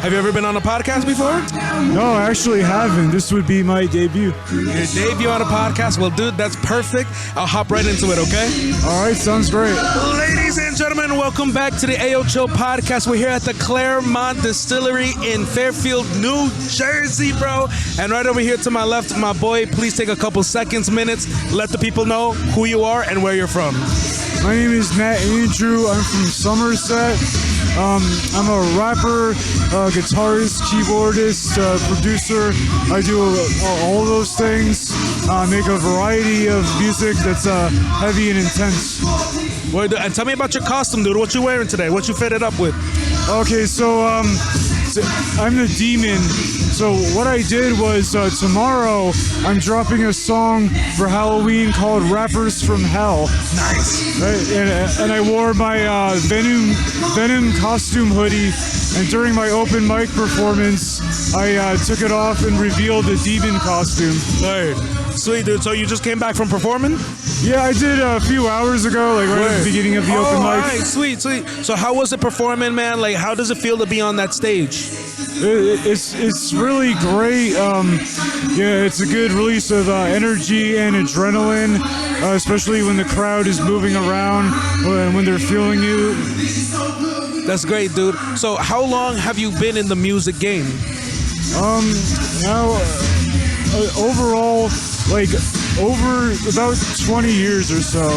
Have you ever been on a podcast before? No, I actually haven't. This would be my debut. Your debut on a podcast? Well, dude, that's perfect. I'll hop right into it, okay? All right, sounds great. Ladies and gentlemen, welcome back to the Ayoo Chill Podcast. We're here at the Claremont Distillery in Fairfield, New Jersey, bro. And right over here to my left, my boy, please take a couple seconds, minutes. Let the people know who you are and where you're from. My name is Andru. I'm from Somerset. I'm a rapper, guitarist, keyboardist, producer. I do all those things. Make a variety of music that's heavy and intense. And tell me about your costume, dude. What you wearing today? What you fitted up with? Okay, so I'm the demon. So what I did was tomorrow I'm dropping a song for Halloween called Rappers from Hell. Nice. Right? And I wore my Venom costume hoodie, and during my open mic performance, I took it off and revealed the demon costume. Right. Sweet, dude. So you just came back from performing? Yeah, I did a few hours ago, like right at the beginning of the open mic. All right, sweet. So how was it performing, man? Like, how does it feel to be on that stage? It's really great. Yeah, it's a good release of energy and adrenaline, especially when the crowd is moving around and when they're feeling you. That's great, dude. So how long have you been in the music game? Now, overall, like over about 20 years or so.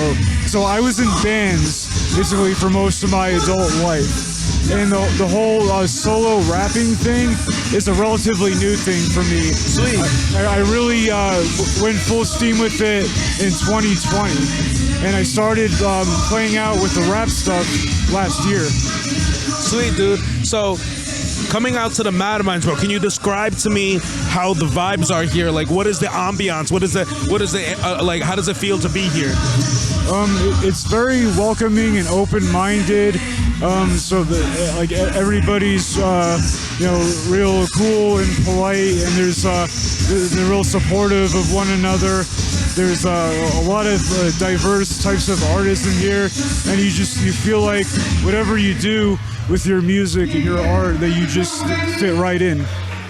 So I was in bands basically for most of my adult life. And the whole solo rapping thing is a relatively new thing for me. Sweet. I really went full steam with it in 2020. And I started playing out with the rap stuff last year. Sweet, dude. So coming out to the Madminds, bro, can you describe to me how the vibes are here? Like, what is the ambiance? What is the like, how does it feel to be here? It's very welcoming and open-minded. So like everybody's real cool and polite, and they're real supportive of one another. There's a lot of diverse types of artists in here, and you feel like whatever you do with your music and your art, that you just fit right in.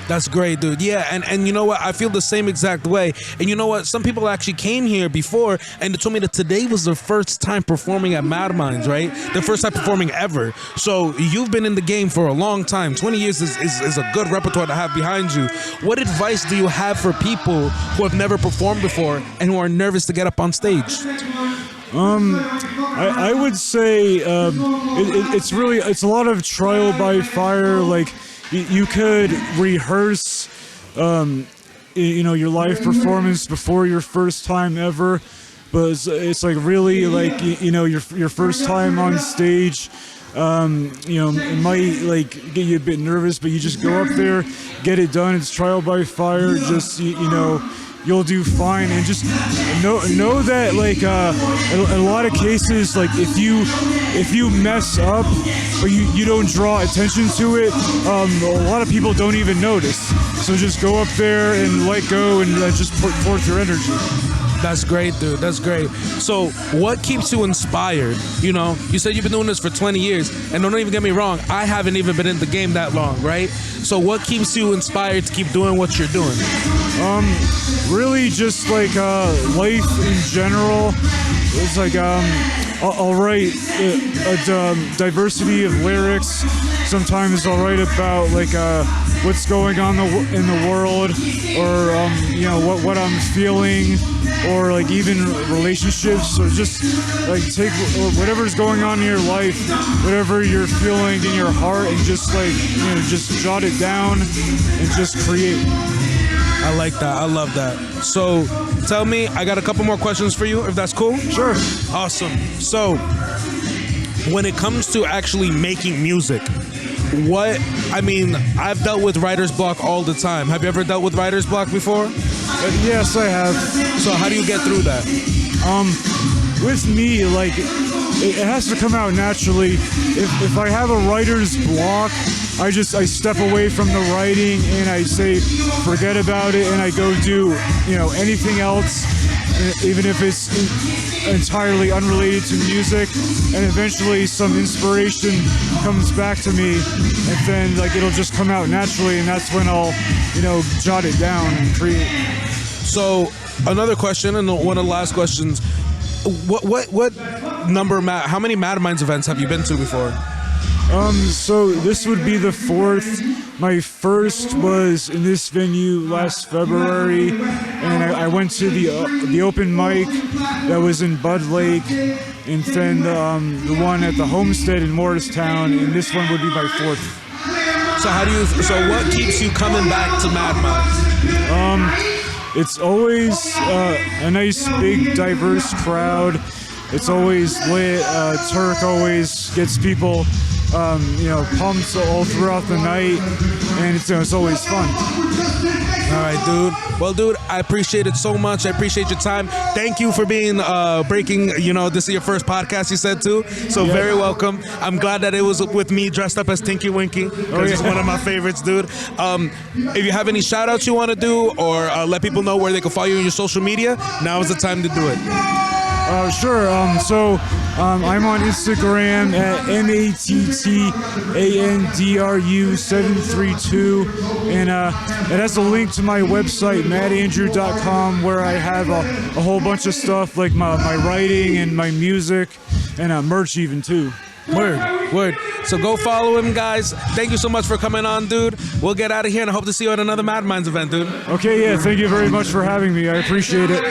That's great, dude. Yeah, and you know what? I feel the same exact way. And you know what? Some people actually came here before and they told me that today was their first time performing at Madminds, right? Their first time performing ever. So you've been in the game for a long time. 20 years is a good repertoire to have behind you. What advice do you have for people who have never performed before and who are nervous to get up on stage? I would say it's a lot of trial by fire. Like, you could rehearse, your live performance before your first time ever, but it's like really like your first time on stage. It might like get you a bit nervous, but you just go up there, get it done. It's trial by fire. Just you'll do fine, and just know that like in a lot of cases, like if you mess up but you don't draw attention to it, a lot of people don't even notice. So just go up there and let go and just put forth your energy. That's great, dude. That's great. So what keeps you inspired? You know, you said you've been doing this for 20 years, and don't even get me wrong, I haven't even been in the game that long, right? So what keeps you inspired to keep doing what you're doing? Really just like life in general. It's like I'll write a diversity of lyrics. Sometimes I'll write about like what's going on in the world, or what I'm feeling, or like even relationships. So just like take whatever's going on in your life, whatever you're feeling in your heart, and just like just jot it down and just create. I like that. I love that. So tell me, I got a couple more questions for you, if that's cool. Sure. Awesome. So when it comes to actually making music, I've dealt with writer's block all the time. Have you ever dealt with writer's block before? Yes, I have. So how do you get through that? With me, like, it has to come out naturally. If I have a writer's block, I step away from the writing and I say forget about it, and I go do anything else. even if it's entirely unrelated to music, and eventually some inspiration comes back to me, and then like it'll just come out naturally, and that's when I'll, jot it down and create. So another question, and one of the last questions, what number, how many Madminds events have you been to before? So this would be the 4th. My first was in this venue last February, and I went to the open mic that was in Bud Lake, and then the one at the Homestead in Morristown, and this one would be my 4th. So what keeps you coming back to Madminds? It's always a nice, big, diverse crowd. It's always lit. Turk always gets people, pumped all throughout the night, and it's always fun. All right, dude. Well, dude, I appreciate it so much. I appreciate your time. Thank you for being breaking. This is your first podcast, you said too. So very welcome. I'm glad that it was with me dressed up as Tinky Winky, because it's one of my favorites, dude. If you have any shout outs you want to do, or let people know where they can follow you on your social media, now is the time to do it. Sure. I'm on Instagram at MATTANDRU732, and it has a link to my website, mattandrew.com, where I have a whole bunch of stuff like my writing and my music and merch even too. Word. So go follow him, guys. Thank you so much for coming on, dude. We'll get out of here, and I hope to see you at another Madminds event, dude. Okay, yeah. Thank you very much for having me. I appreciate it.